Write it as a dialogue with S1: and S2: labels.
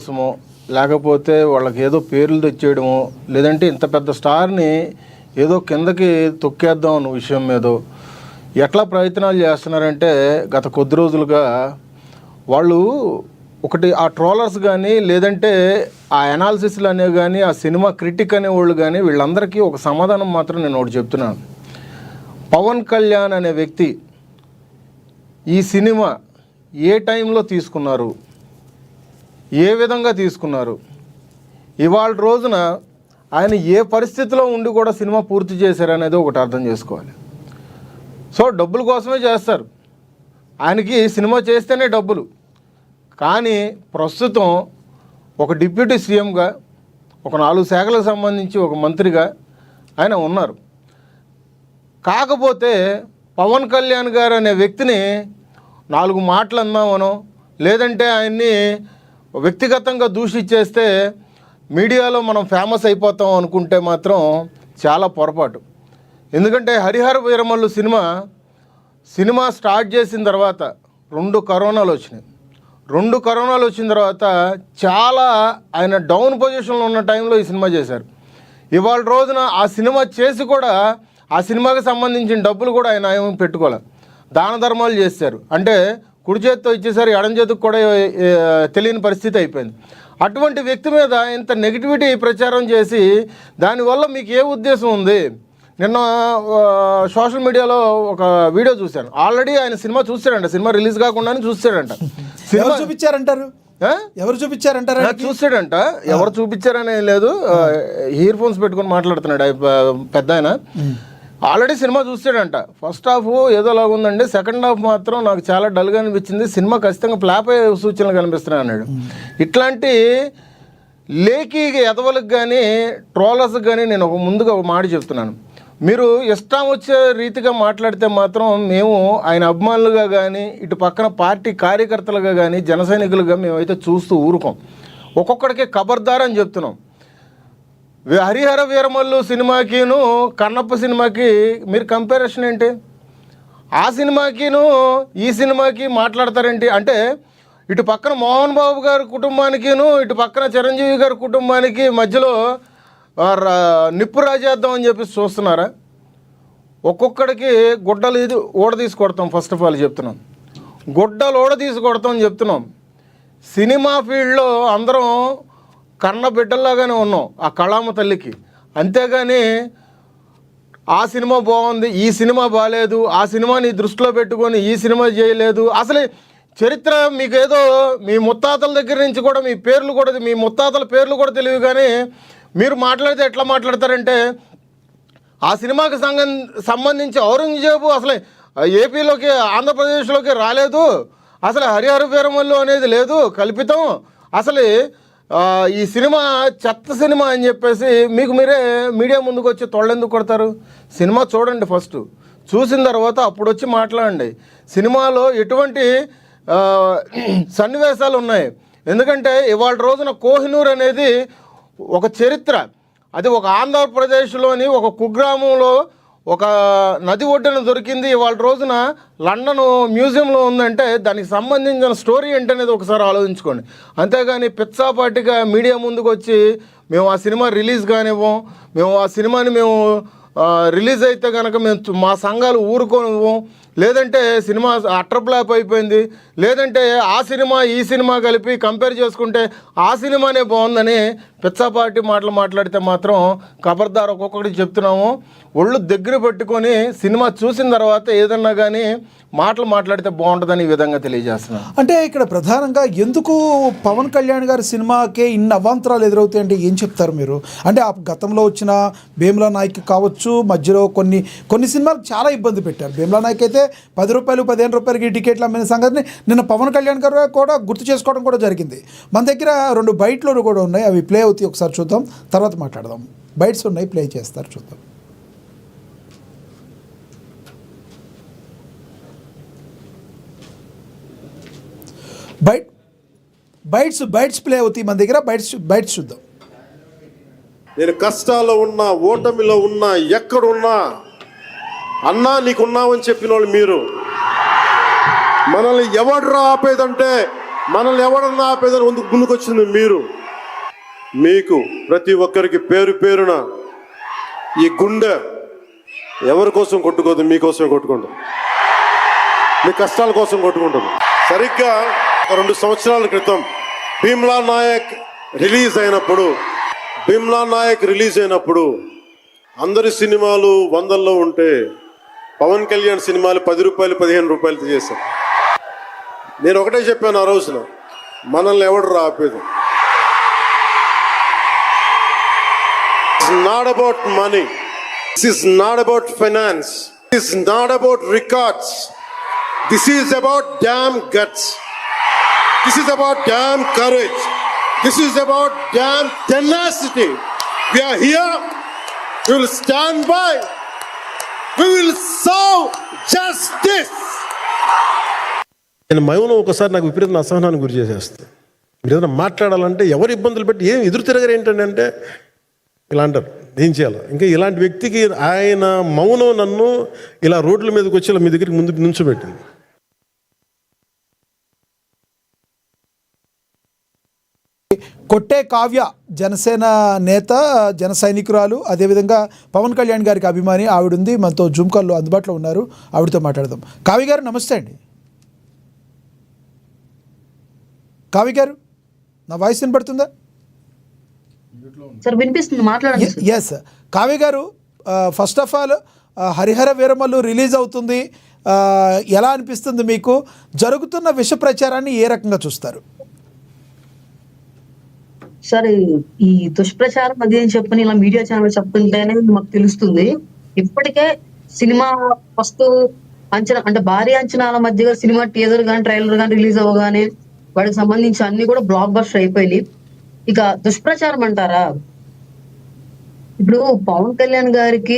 S1: కోసమో లేకపోతే వాళ్ళకి ఏదో పేర్లు తెచ్చేయడమో లేదంటే ఇంత పెద్ద స్టార్ని ఏదో కిందకి తొక్కేద్దాం అన్న విషయం మీదో ఎట్లా ప్రయత్నాలు చేస్తున్నారంటే గత కొద్ది రోజులుగా వాళ్ళు ఒకటి ఆ ట్రోలర్స్ కానీ లేదంటే ఆ అనాలిసిస్లు అనేవి కానీ ఆ సినిమా క్రిటిక్ అనేవాళ్ళు కానీ వీళ్ళందరికీ ఒక సమాధానం మాత్రం నేను ఒకటి చెప్తున్నాను. పవన్ కళ్యాణ్ అనే వ్యక్తి ఈ సినిమా ఏ టైంలో తీసుకున్నారు, ఏ విధంగా తీసుకున్నారు, ఇవాళ రోజున ఆయన ఏ పరిస్థితిలో ఉండి కూడా సినిమా పూర్తి చేశారనేది ఒకటి అర్థం చేసుకోవాలి. సో డబ్బుల కోసమే చేస్తారు, ఆయనకి సినిమా చేస్తేనే డబ్బులు. కానీ ప్రస్తుతం ఒక డిప్యూటీ సీఎంగా ఒక 4 శాఖలకు సంబంధించి ఒక మంత్రిగా ఆయన ఉన్నారు. కాకపోతే పవన్ కళ్యాణ్ గారు అనే వ్యక్తిని 4 మాటలు అన్నామనో లేదంటే ఆయన్ని వ్యక్తిగతంగా దూషించేస్తే మీడియాలో మనం ఫేమస్ అయిపోతాం అనుకుంటే మాత్రం చాలా పొరపాటు. ఎందుకంటే హరిహర వీరమల్లు సినిమా స్టార్ట్ చేసిన తర్వాత 2 కరోనాలు వచ్చినాయి. 2 కరోనాలు వచ్చిన తర్వాత చాలా ఆయన డౌన్ పొజిషన్లో ఉన్న టైంలో ఈ సినిమా చేశారు. ఇవాళ రోజున ఆ సినిమా చేసి కూడా ఆ సినిమాకి సంబంధించిన డబ్బులు కూడా ఆయన ఏమీ పెట్టుకోవాలి, దాన ధర్మాలు చేశారు. అంటే కుడి చేతితో ఇచ్చేసరి ఎడం చేతికి కూడా తెలియని పరిస్థితి అయిపోయింది. అటువంటి వ్యక్తి మీద ఇంత నెగిటివిటీ ప్రచారం చేసి దానివల్ల మీకు ఏ ఉద్దేశం ఉంది? నిన్న సోషల్ మీడియాలో ఒక వీడియో చూశాను. ఆల్రెడీ ఆయన సినిమా చూస్తాడంట, సినిమా రిలీజ్ కాకుండానే చూస్తాడంట.
S2: సినిమా చూపించారంటారు, ఎవరు చూపించారంటారు?
S1: చూస్తాడంట. ఎవరు చూపించారనే లేదు, ఇయర్ ఫోన్స్ పెట్టుకొని మాట్లాడుతున్నాడు పెద్ద ఆయన. ఆల్రెడీ సినిమా చూస్తాడంట. ఫస్ట్ హాఫ్ ఏదోలాగా ఉందండి, సెకండ్ హాఫ్ మాత్రం నాకు చాలా డల్గా అనిపించింది, సినిమా ఖచ్చితంగా ఫ్లాప్ అయ్యే సూచనలు కనిపిస్తున్నాయి అన్నాడు. ఇట్లాంటి లేఖీ ఎదవలకు కానీ ట్రోలర్స్కి కానీ నేను ముందుగా ఒక మాట చెప్తున్నాను. మీరు ఇష్టం వచ్చే రీతిగా మాట్లాడితే మాత్రం మేము ఆయన అభిమానులుగా కానీ ఇటు పక్కన పార్టీ కార్యకర్తలుగా కానీ జన సైనికులుగా మేమైతే చూస్తూ ఊరుకోం. ఒక్కొక్కడికి ఖబర్దార్ అని చెప్తున్నాం. హరిహర వీరమల్లు సినిమాకిను కన్నప్ప సినిమాకి మీరు కంపారిజన్ ఏంటి? ఆ సినిమాకిను ఈ సినిమాకి మాట్లాడతారేంటి? అంటే ఇటు పక్కన మోహన్ బాబు గారి కుటుంబానికిను ఇటు పక్కన చిరంజీవి గారి కుటుంబానికి మధ్యలో నిప్పు రాజేద్దాం అని చెప్పి చూస్తున్నారా? ఒక్కొక్కడికి గుడ్డలు ఇది ఓడ తీసి కొడతాం. ఫస్ట్ ఆఫ్ ఆల్ చెప్తున్నాం, గుడ్డలు ఓడ తీసి కొడతాం అని చెప్తున్నాం. సినిమా ఫీల్డ్లో అందరం కన్న బిడ్డల్లాగానే ఉన్నాం ఆ కళామ తల్లికి. అంతేగాని ఆ సినిమా బాగుంది, ఈ సినిమా బాగాలేదు, ఆ సినిమాని దృష్టిలో పెట్టుకొని ఈ సినిమా చేయలేదు. అసలు చరిత్ర మీకు ఏదో మీ ముత్తాతల దగ్గర నుంచి కూడా మీ పేర్లు కూడా మీ ముత్తాతల పేర్లు కూడా తెలియదు. కానీ మీరు మాట్లాడితే ఎట్లా మాట్లాడతారంటే ఆ సినిమాకి సంబంధించి ఔరంగజేబు అసలు ఏపీలోకి ఆంధ్రప్రదేశ్లోకి రాలేదు, అసలు హరిహర వీరమల్లు అనేది లేదు, కల్పితం, అసలు ఈ సినిమా చెత్త సినిమా అని చెప్పేసి మీకు మీరే మీడియా ముందుకు వచ్చి తొళ్ళెందుకు కొడతారు? సినిమా చూడండి, ఫస్ట్ చూసిన తర్వాత అప్పుడు వచ్చి మాట్లాడండి. సినిమాలో ఎటువంటి సన్నివేశాలు ఉన్నాయి? ఎందుకంటే ఇవాళ రోజున కోహినూర్ అనేది ఒక చరిత్ర. అది ఒక ఆంధ్రప్రదేశ్లోని ఒక కుగ్రామంలో ఒక నది ఒడ్డున దొరికింది. ఇవాళ రోజున లండన్ మ్యూజియంలో ఉందంటే దానికి సంబంధించిన స్టోరీ ఏంటనేది ఒకసారి ఆలోచించుకోండి. అంతేగాని పిచ్చాపాటిగా మీడియా ముందుకు వచ్చి మేము ఆ సినిమా రిలీజ్ కానివ్వం, మేము ఆ సినిమాని మేము రిలీజ్ అయితే కనుక మేము మా సంఘాలు ఊరుకోనివ్వం, లేదంటే సినిమా అట్టర్ ఫ్లాప్ అయిపోయింది, లేదంటే ఆ సినిమా ఈ సినిమా కలిపి కంపేర్ చేసుకుంటే ఆ సినిమానే బాగుందని పిచ్చాపాటి మాటలు మాట్లాడితే మాత్రం ఖబర్దార్. ఒక్కొక్కటి చెప్తున్నాము, ఒళ్ళు దగ్గర పెట్టుకొని సినిమా చూసిన తర్వాత ఏదన్నా కానీ మాటలు మాట్లాడితే బాగుంటుందని ఈ విధంగా తెలియజేస్తున్నాను.
S2: అంటే ఇక్కడ ప్రధానంగా ఎందుకు పవన్ కళ్యాణ్ గారి సినిమాకే ఇన్ని అవాంతరాలు ఎదురవుతాయి అంటే ఏం చెప్తారు మీరు? అంటే ఆ గతంలో వచ్చిన భీమ్లా నాయక్ కావచ్చు, మధ్యలో కొన్ని సినిమాలు చాలా ఇబ్బంది పెట్టారు. భీమ్లా నాయక్ అయితే 10 రూపాయలు 15 రూపాయలకి టికెట్లు అమ్మిన సంగతిని నిన్న పవన్ కళ్యాణ్ గారు కూడా గుర్తు చేసుకోవడం కూడా జరిగింది. మన దగ్గర 2 బైట్లు కూడా ఉన్నాయి, అవి ప్లే అవుతాయి, ఒకసారి చూద్దాం, తర్వాత మాట్లాడదాం. బైట్స్ ఉన్నాయి, ప్లే చేస్తారు, చూద్దాం. బైట్స్ ప్లే అవుతాయి మన దగ్గర, బైట్స్ చూద్దాం.
S3: నేను కష్టాల్లో ఉన్నా, ఓటమిలో ఉన్నా, ఎక్కడున్నా అన్నా నీకున్నావని చెప్పిన వాళ్ళు మీరు. మనల్ని ఎవడ్రా ఆపేదంటే మనల్ని ఎవరన్నా ఆపేదని ముందుకొచ్చింది మీరు. మీకు ప్రతి ఒక్కరికి పేరు పేరున ఈ గుండె ఎవరి కోసం కొట్టుకోదు, మీకోసమే కొట్టుకుంటుంది, మీ కష్టాల కోసం కొట్టుకుంటుంది. సరిగ్గా 2 సంవత్సరాల క్రితం భీమ్లా నాయక్ రిలీజ్ అయినప్పుడు అందరి సినిమాలు 100లో ఉంటే పవన్ కళ్యాణ్ సినిమాలు 10 రూపాయలు 15 రూపాయలు చేశారు. నేను ఒకటే చెప్పాను ఆ రోజున, మనల్ని ఎవడు ఆపేది. It's not about money. This is not about finance. This is not about records. This is about damn guts. This is about damn courage. This is about damn tenacity. We are here. We will stand by. We will serve justice. నేను మౌనం ఒకసారి నాకు విపరీత అసహనానికి గురి చేసేస్తాను. మీరు ఏదైనా మాట్లాడాలంటే ఎవరు ఇబ్బందులు పెట్టి ఏం ఎదురు తిరగరు ఏంటంటే ఇలా అంటారు, ఏం చేయాలి. ఇంకా ఇలాంటి వ్యక్తికి ఆయన మౌనం నన్ను ఇలా రోడ్ల మీదకి వచ్చి ఇలా మీ దగ్గరికి ముందు నుంచోబెట్టింది.
S2: కొట్టే కావ్య జనసేన నేత, జన సైనికురాలు, అదేవిధంగా పవన్ కళ్యాణ్ గారికి అభిమాని ఆవిడ ఉంది, మనతో జూమ్ కాల్లో అందుబాటులో ఉన్నారు, ఆవిడతో మాట్లాడదాం. కావ్య గారు నమస్తే అండి. కావ్య గారు, నా వాయిస్ వినపడుతుందా?
S4: సార్ వినిపిస్తుంది, మాట్లాడండి.
S2: ఎస్ కావ్య గారు, first of all Harihara Veeramallu release అవుతుంది, ఎలా అనిపిస్తుంది మీకు? జరుగుతున్న విష ప్రచారాన్ని ఏ రకంగా చూస్తారు?
S4: సార్ ఈ దుష్ప్రచారం అది అని చెప్పని ఇలా మీడియా ఛానల్ చెప్తుంటేనే మాకు తెలుస్తుంది. ఇప్పటికే సినిమా ఫస్ట్ అంచనా అంటే భారీ అంచనాల మధ్యగా సినిమా టీజర్ కానీ ట్రైలర్ కానీ రిలీజ్ అవ్వగానే వాటికి సంబంధించి అన్ని కూడా బ్లాక్ బస్టర్ అయిపోయినాయి. ఇక దుష్ప్రచారం అంటారా, ఇప్పుడు పవన్ కళ్యాణ్ గారికి